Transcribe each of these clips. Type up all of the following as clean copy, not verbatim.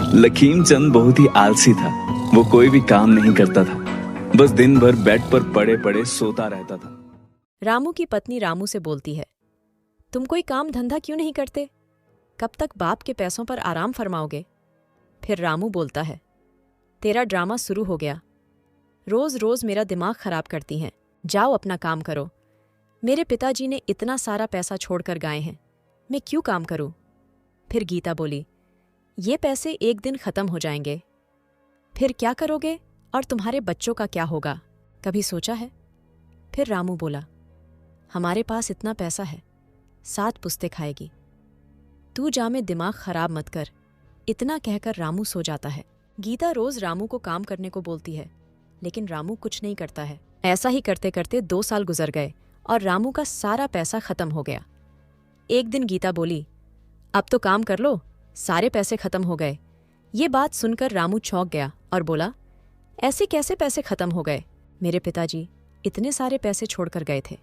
लकीम चंद बहुत ही आलसी था। वो कोई भी काम नहीं करता था, बस दिन भर बेड पर पड़े पड़े सोता रहता था। रामू की पत्नी रामू से बोलती है, तुम कोई काम धंधा क्यों नहीं करते? कब तक बाप के पैसों पर आराम फरमाओगे? फिर रामू बोलता है, तेरा ड्रामा शुरू हो गया। रोज रोज मेरा दिमाग खराब करती हैं। जाओ अपना काम करो। मेरे पिताजी ने इतना सारा पैसा छोड़कर गए हैं, मैं क्यों काम करूं? फिर गीता बोली, ये पैसे एक दिन खत्म हो जाएंगे। फिर क्या करोगे और तुम्हारे बच्चों का क्या होगा? कभी सोचा है? फिर रामू बोला, हमारे पास इतना पैसा है, 7 पुस्तें खाएगी। तू जा, में दिमाग खराब मत कर। इतना कहकर रामू सो जाता है। गीता रोज रामू को काम करने को बोलती है, लेकिन रामू कुछ नहीं करता है। ऐसा ही करते करते 2 साल गुजर गए और रामू का सारा पैसा खत्म हो गया। एक दिन गीता बोली, अब तो काम कर लो, सारे पैसे खत्म हो गए। ये बात सुनकर रामू चौंक गया और बोला, ऐसे कैसे पैसे खत्म हो गए? मेरे पिताजी इतने सारे पैसे छोड़कर गए थे,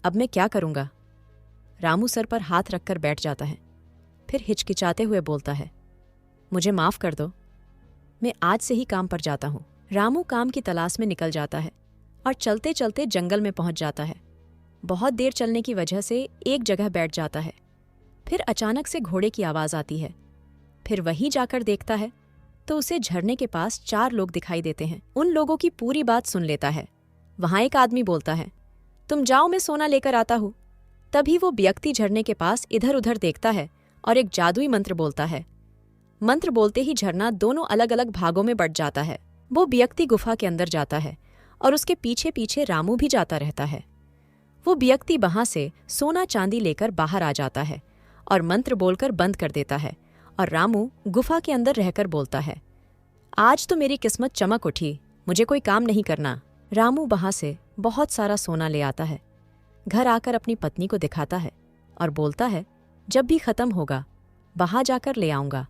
अब मैं क्या करूंगा? रामू सर पर हाथ रखकर बैठ जाता है। फिर हिचकिचाते हुए बोलता है, मुझे माफ कर दो, मैं आज से ही काम पर जाता हूं। रामू काम की तलाश में निकल जाता है और चलते चलते जंगल में पहुंच जाता है। बहुत देर चलने की वजह से एक जगह बैठ जाता है। फिर अचानक से घोड़े की आवाज आती है। फिर वहीं जाकर देखता है तो उसे झरने के पास 4 लोग दिखाई देते हैं। उन लोगों की पूरी बात सुन लेता है। वहां एक आदमी बोलता है, तुम जाओ, मैं सोना लेकर आता हूं। तभी वो व्यक्ति झरने के पास इधर उधर देखता है और एक जादुई मंत्र बोलता है। मंत्र बोलते ही झरना दोनों अलग अलग भागों में बंट जाता है। वो व्यक्ति गुफा के अंदर जाता है और उसके पीछे पीछे रामू भी जाता रहता है। वो व्यक्ति वहां से सोना चांदी लेकर बाहर आ जाता है और मंत्र बोलकर बंद कर देता है। और रामू गुफा के अंदर रहकर बोलता है, आज तो मेरी किस्मत चमक उठी, मुझे कोई काम नहीं करना। रामू वहां से बहुत सारा सोना ले आता है। घर आकर अपनी पत्नी को दिखाता है और बोलता है, जब भी खत्म होगा वहां जाकर ले आऊंगा।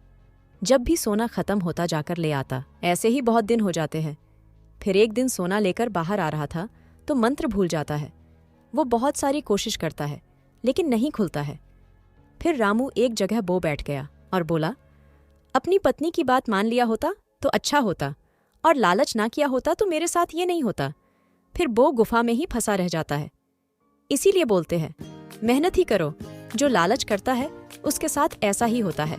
जब भी सोना खत्म होता जाकर ले आता। ऐसे ही बहुत दिन हो जाते हैं। फिर एक दिन सोना लेकर बाहर आ रहा था तो मंत्र भूल जाता है। वो बहुत सारी कोशिश करता है लेकिन नहीं खुलता है। फिर रामू एक जगह बो बैठ गया और बोला, अपनी पत्नी की बात मान लिया होता तो अच्छा होता, और लालच ना किया होता तो मेरे साथ ये नहीं होता। फिर बो गुफा में ही फंसा रह जाता है। इसीलिए बोलते हैं, मेहनत ही करो, जो लालच करता है उसके साथ ऐसा ही होता है।